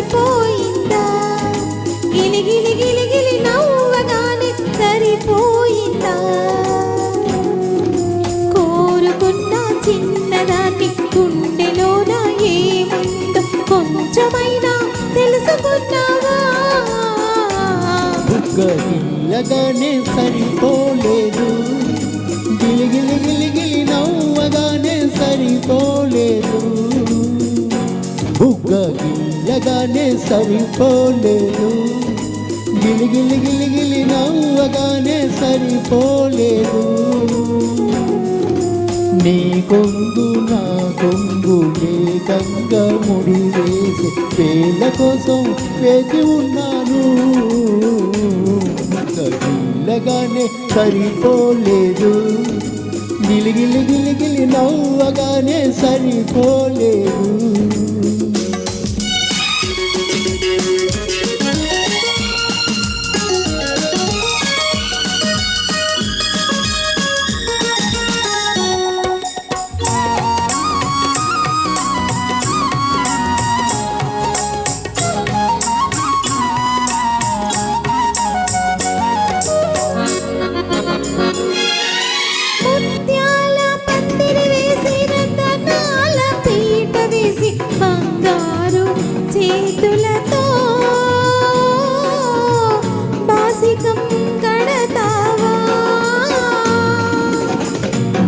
సరిపోయిందా? గిలిగిలి గిలిగిలి నవ్వగానే సరిపోయిందా? కోరుకున్న చిన్నదాన్ని గుండెలోన ఏముందో కొంచెమైనా తెలుసుకున్నావా? బుగ్గగిల్లగానే సరిపోలేదు, గిలిగిలి గిలిగిలి నవ్వగానే సరిపోలేదు. బుగ్గగిల్లగానే సరిపోలేదు, గిలిగిలి గిలిగిలి నవ్వగానే సరిపోలేదు. నీ కొంగు నా కొంగు ఏకంగా ముడి వేసి వేళ్ళ కోసం వేచి ఉన్నాను. గిల్లగానే సరిపోలేదు, గిలిగిలి గిలిగిలి నవ్వగానే సరిపోలేదు.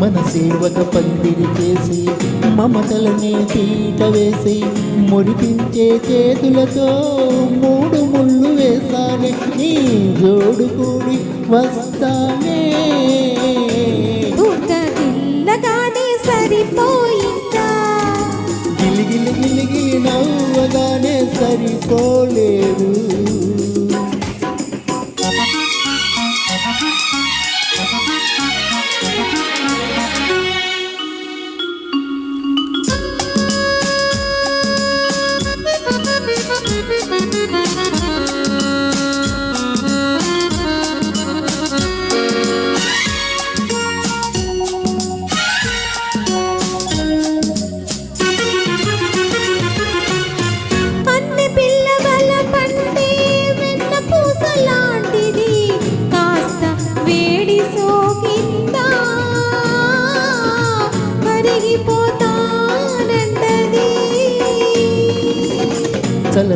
మన సేవక పందిరి చేసి మమతలనే పీట వేసి మురిపించే చేతులతో మూడు ముళ్ళు వేసానే, నీ జోడు కూడి వస్తానే. సరిపోయిందా? గిలిగిలి గిలిగిలి నవ్వగానే సరిపోలేదు.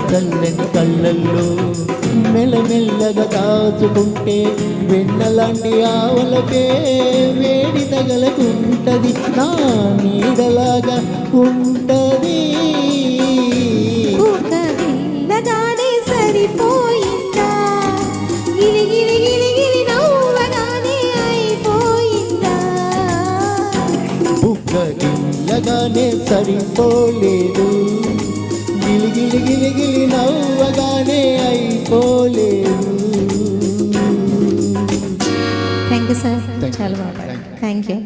చల్లని కళ్ళల్లో మెల్లమెల్లగా దాచుకుంటే వెన్నలాంటి ఆవలకే వేడి తగలకుంటది, నా నీడలాగా ఉంటది. సరిపోయిందా? గిలిగిలి గిలిగిలి నవ్వగానే అయిపోయిందా? బుగ్గగిల్లగానే సరిపోలేదు, గిలిగిలి గిలిగిలి నవ్వగానే అయిపోలేదు. థ్యాంక్ యూ సార్, చాలా బాగా. Thank you.